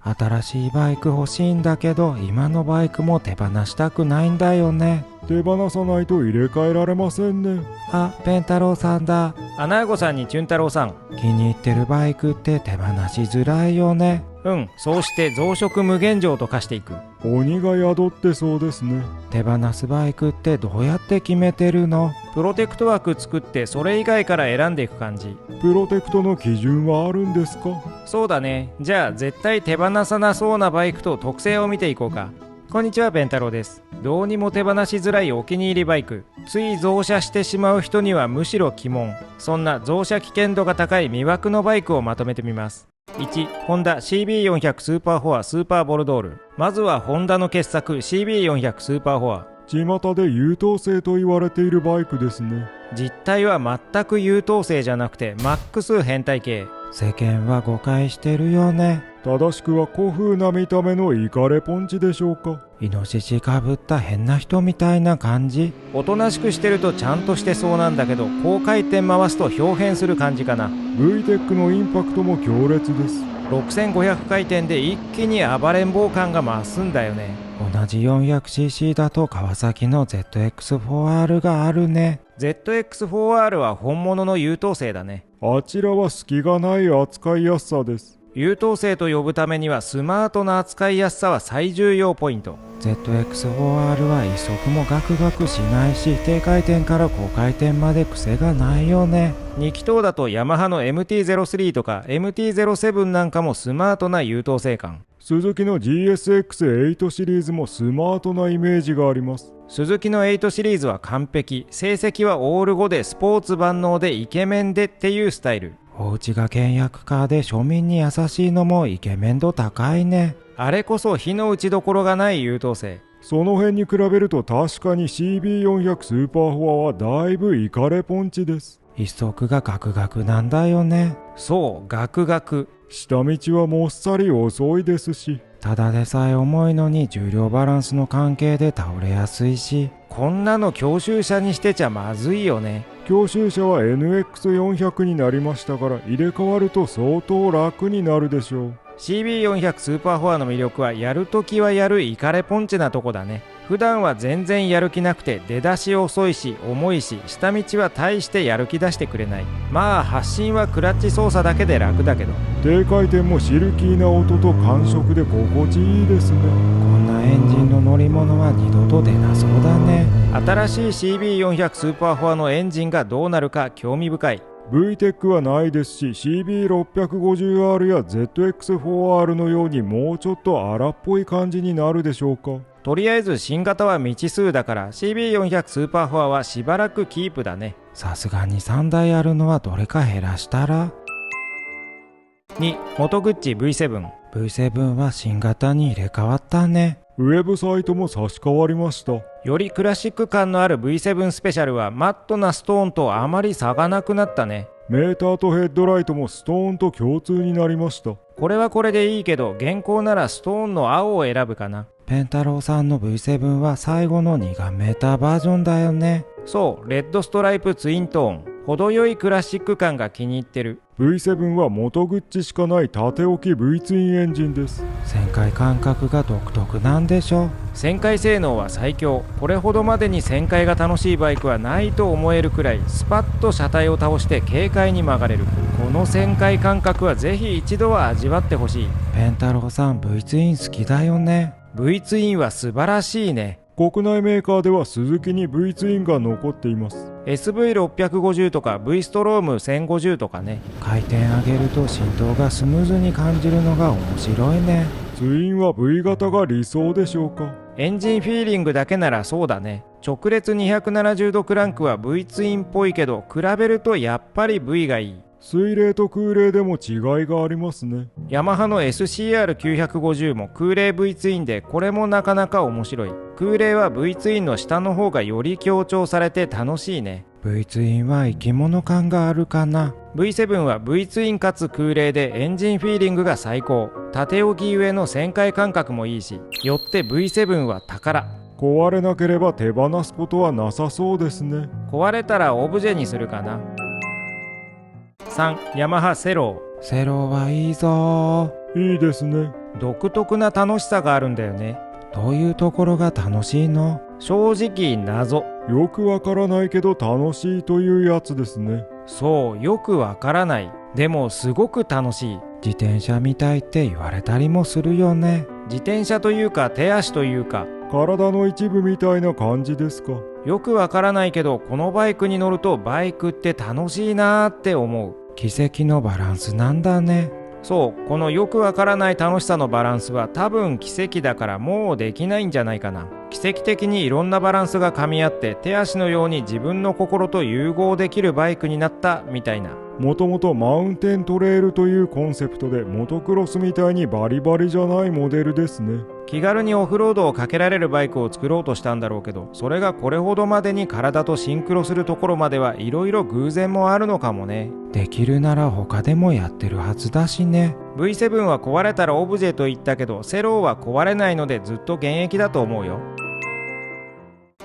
新しいバイク欲しいんだけど、今のバイクも手放したくないんだよね。手放さないと入れ替えられませんね。あ、ペンタロウさんだ。穴子さんにチュン太郎さん。気に入ってるバイクって手放しづらいよね。そうして増殖無限城と化していく。鬼が宿ってそうですね。手放すバイクってどうやって決めてるの？プロテクト枠作ってそれ以外から選んでいく感じ。プロテクトの基準はあるんですか？そうだね。じゃあ絶対手放さなそうなバイクと特性を見ていこうか。こんにちは、ペンタロウです。どうにも手放しづらいお気に入りバイク、つい増車してしまう人にはむしろ鬼門、そんな増車危険度が高い魅惑のバイクをまとめてみます。1、ホンダ CB400 スーパーフォアスーパーボルドール。まずはホンダの傑作 CB400 スーパーフォア。巷で優等生と言われているバイクですね。実態は全く優等生じゃなくてマックス変態系。世間は誤解してるよね。正しくは古風な見た目のイカレポンチでしょうか。イノシシかぶった変な人みたいな感じ。おとなしくしてるとちゃんとしてそうなんだけど、高回転回すと表変する感じかな。 VTEC のインパクトも強烈です。6500回転で一気に暴れん坊感が増すんだよね。同じ 400cc だと川崎の ZX4R があるね。 ZX4R は本物の優等生だね。あちらは隙がない扱いやすさです。優等生と呼ぶためにはスマートな扱いやすさは最重要ポイント。 ZX4R は一足もガクガクしないし、低回転から高回転まで癖がないよね。2気筒だとヤマハの MT-03 とか MT-07 なんかもスマートな優等生感。スズキの GSX8 シリーズもスマートなイメージがあります。スズキの8シリーズは完璧。成績はオール5でスポーツ万能でイケメンでっていうスタイル。お家が倹約家で庶民に優しいのもイケメン度高いね。あれこそ火の打ちどころがない優等生。その辺に比べると確かに CB400 スーパーフォアはだいぶイカレポンチです。一足がガクガクなんだよね。そう、ガクガク。下道はもっさり遅いですし、ただでさえ重いのに重量バランスの関係で倒れやすいし、こんなの教習車にしてちゃまずいよね。教習車は NX400 になりましたから、入れ替わると相当楽になるでしょう。 CB400 スーパーフォアの魅力はやるときはやるイカレポンチなとこだね。普段は全然やる気なくて出だし遅いし重いし、下道は大してやる気出してくれない。まあ発進はクラッチ操作だけで楽だけど、低回転もシルキーな音と感触で心地いいですね。こんなエンジンの乗り物は二度と出なそうだね。新しい CB400 スーパーフォアのエンジンがどうなるか興味深い。 VTEC はないですし、 CB650R や ZX4R のようにもうちょっと荒っぽい感じになるでしょうか。とりあえず新型は未知数だから CB400 スーパーフォアはしばらくキープだね。さすがに3台あるのはどれか減らしたら。2、モトグッチ V7。 V7 は新型に入れ替わったね。ウェブサイトも差し替わりました。よりクラシック感のある V7 スペシャルはマットなストーンとあまり差がなくなったね。メーターとヘッドライトもストーンと共通になりました。これはこれでいいけど、現行ならストーンの青を選ぶかな。ペンタロウさんの V7 は最後の2眼メーターバージョンだよね。そう、レッドストライプツイントーン。程よいクラシック感が気に入ってる。 V7 は元グッチしかない縦置き V ツインエンジンです。旋回感覚が独特なんでしょ。旋回性能は最強。これほどまでに旋回が楽しいバイクはないと思えるくらいスパッと車体を倒して軽快に曲がれる。この旋回感覚はぜひ一度は味わってほしい。ペンタロウさん V ツイン好きだよね。 V ツインは素晴らしいね。国内メーカーではスズキに V ツインが残っています。 SV650 とか V ストローム1050とかね。回転上げると振動がスムーズに感じるのが面白いね。ツインは V 型が理想でしょうか。エンジンフィーリングだけならそうだね。直列270度クランクは V ツインっぽいけど、比べるとやっぱり V がいい。水冷と空冷でも違いがありますね。ヤマハの SCR950 も空冷 V ツインで、これもなかなか面白い。空冷は V ツインの下の方がより強調されて楽しいね。 V ツインは生き物感があるかな。 V7 は V ツインかつ空冷でエンジンフィーリングが最高。縦置き上の旋回感覚もいいし、よって V7 は宝。壊れなければ手放すことはなさそうですね。壊れたらオブジェにするかな。3、ヤマハセロー。セロはいいぞ。いいですね。独特な楽しさがあるんだよね。どういうところが楽しいの？正直謎。よくわからないけど楽しいというやつですね。そう、よくわからない。でもすごく楽しい。自転車みたいって言われたりもするよね。自転車というか手足というか、体の一部みたいな感じですか。よくわからないけど、このバイクに乗るとバイクって楽しいなーって思う。奇跡のバランスなんだね。そう、このよくわからない楽しさのバランスは多分奇跡だからもうできないんじゃないかな。奇跡的にいろんなバランスが噛み合って手足のように自分の心と融合できるバイクになったみたいな。もともとマウンテントレイルというコンセプトでモトクロスみたいにバリバリじゃないモデルですね。気軽にオフロードをかけられるバイクを作ろうとしたんだろうけど、それがこれほどまでに体とシンクロするところまではいろいろ偶然もあるのかもね。できるなら他でもやってるはずだしね。 V7 は壊れたらオブジェと言ったけど、セローは壊れないのでずっと現役だと思うよ。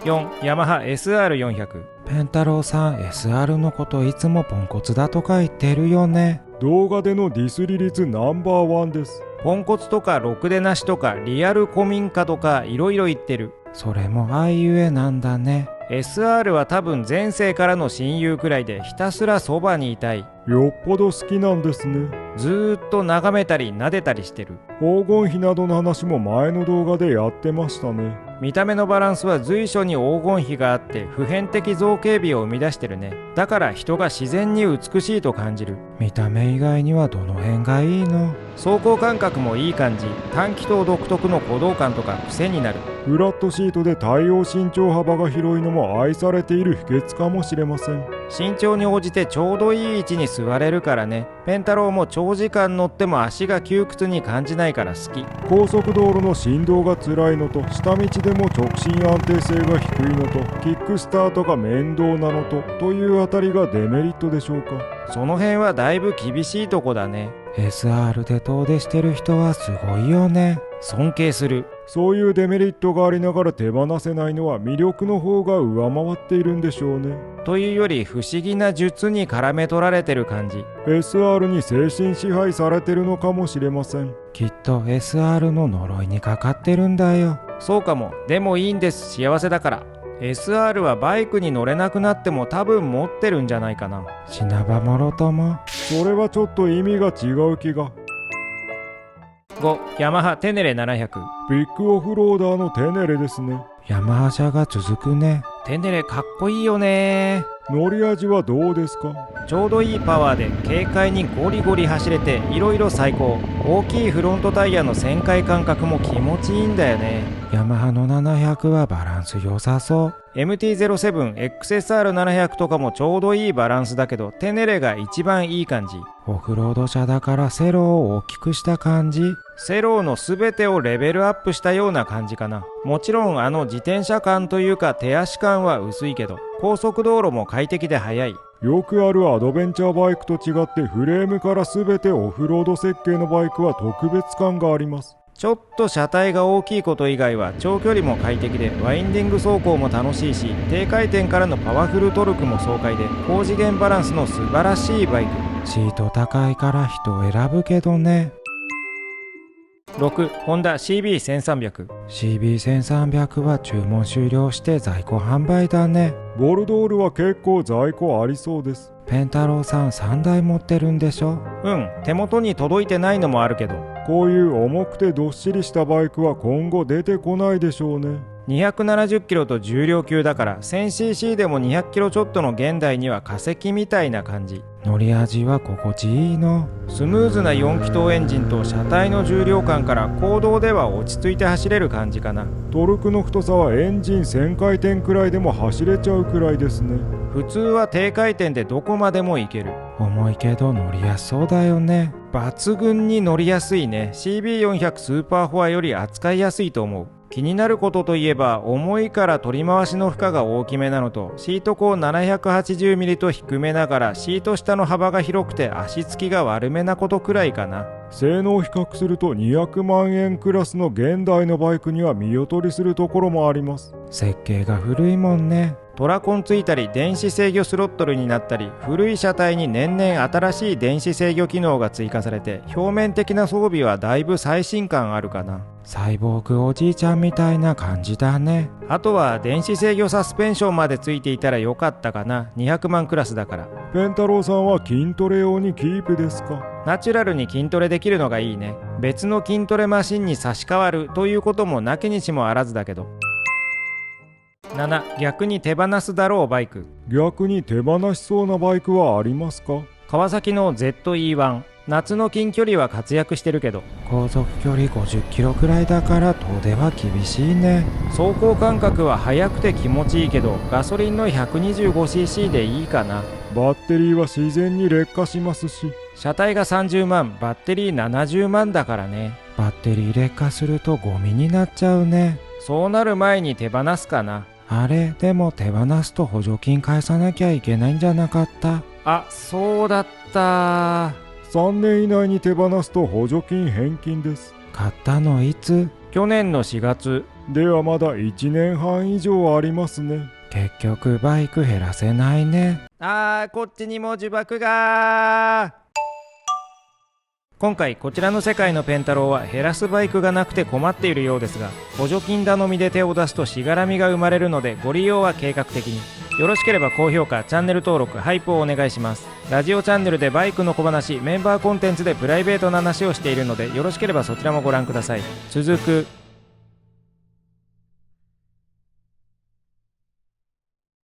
4. ヤマハ SR400。ペンタロウさん SR のこといつもポンコツだとか言ってるよね。動画でのディスり率ナンバーワンです。ポンコツとかろくでなしとかリアル古民家とかいろいろ言ってる。それもあいうえなんだね。 SR は多分前世からの親友くらいでひたすらそばにいたい。よっぽど好きなんですね。ずーっと眺めたり撫でたりしてる。黄金比などの話も前の動画でやってましたね。見た目のバランスは随所に黄金比があって普遍的造形美を生み出してるね。だから人が自然に美しいと感じる。見た目以外にはどの辺がいいの？走行感覚もいい感じ。短気筒独特の鼓動感とか癖になる。フラットシートで対応身長幅が広いのも愛されている秘訣かもしれません。身長に応じてちょうどいい位置に座れるからね。ペンタロウも長時間乗っても足が窮屈に感じないから好き。高速道路の振動が辛いのと、下道でも直進安定性が低いのと、キックスタートが面倒なのというあたりがデメリットでしょうか。その辺はだいぶ厳しいとこだね。 SR で遠出してる人はすごいよね。尊敬する。そういうデメリットがありながら手放せないのは魅力の方が上回っているんでしょうね。というより不思議な術に絡め取られてる感じ。 SR に精神支配されてるのかもしれません。きっと SR の呪いにかかってるんだよ。そうかも。でもいいんです、幸せだから。 SR はバイクに乗れなくなっても多分持ってるんじゃないかな。品場もろとも。それはちょっと意味が違う気が。5. ヤマハテネレ700。ビッグオフローダーのテネレですね。ヤマハ車が続くね。テネレかっこいいよね。乗り味はどうですか？ちょうどいいパワーで軽快にゴリゴリ走れていろいろ最高。大きいフロントタイヤの旋回感覚も気持ちいいんだよね。ヤマハの700はバランス良さそう。 MT-07、XSR700 とかもちょうどいいバランスだけど、テネレが一番いい感じ。オフロード車だからセロを大きくした感じ。セローの全てをレベルアップしたような感じかな。もちろん自転車感というか手足感は薄いけど、高速道路も快適で速い。よくあるアドベンチャーバイクと違ってフレームから全てオフロード設計のバイクは特別感があります。ちょっと車体が大きいこと以外は長距離も快適で、ワインディング走行も楽しいし、低回転からのパワフルトルクも爽快で、高次元バランスの素晴らしいバイク。シート高いから人を選ぶけどね。6. ホンダ CB1300。 CB1300 は注文終了して在庫販売だね。ボルドールは結構在庫ありそうです。ペンタロウさん3台持ってるんでしょ？手元に届いてないのもあるけど。こういう重くてどっしりしたバイクは今後出てこないでしょうね。270キロと重量級だから 1000cc でも200キロちょっとの現代には化石みたいな感じ。乗り味は心地いいの？スムーズな4気筒エンジンと車体の重量感から公道では落ち着いて走れる感じかな。トルクの太さはエンジン1000回転くらいでも走れちゃうくらいですね。普通は低回転でどこまでも行ける。重いけど乗りやすそうだよね。抜群に乗りやすいね。 CB400 スーパーフォアより扱いやすいと思う。気になることといえば、重いから取り回しの負荷が大きめなのと、シート高 780mm と低めながらシート下の幅が広くて足つきが悪めなことくらいかな。性能を比較すると200万円クラスの現代のバイクには見劣りするところもあります。設計が古いもんね。トラコンついたり電子制御スロットルになったり、古い車体に年々新しい電子制御機能が追加されて、表面的な装備はだいぶ最新感あるかな。サイボーグおじいちゃんみたいな感じだね。あとは電子制御サスペンションまでついていたらよかったかな。200万クラスだから。ペンタロウさんは筋トレ用にキープですか？ナチュラルに筋トレできるのがいいね。別の筋トレマシンに差し替わるということもなきにしもあらずだけど。7、逆に手放すだろうバイク。逆に手放しそうなバイクはありますか？川崎の ZE1。夏の近距離は活躍してるけど、航続距離50キロくらいだから遠出は厳しいね。走行感覚は速くて気持ちいいけど、ガソリンの 125cc でいいかな。バッテリーは自然に劣化しますし。車体が30万、バッテリー70万だからね。バッテリー劣化するとゴミになっちゃうね。そうなる前に手放すかな。あれ、でも手放すと補助金返さなきゃいけないんじゃなかった？あ、そうだった。3年以内に手放すと補助金返金です。買ったのいつ？去年の4月。ではまだ1年半以上ありますね。結局バイク減らせないね。こっちにも呪縛が。今回こちらの世界のペンタロウは減らすバイクがなくて困っているようですが、補助金頼みで手を出すとしがらみが生まれるので、ご利用は計画的に。よろしければ高評価、チャンネル登録、ハイプをお願いします。ラジオチャンネルでバイクの小話、メンバーコンテンツでプライベートな話をしているので、よろしければそちらもご覧ください。続く。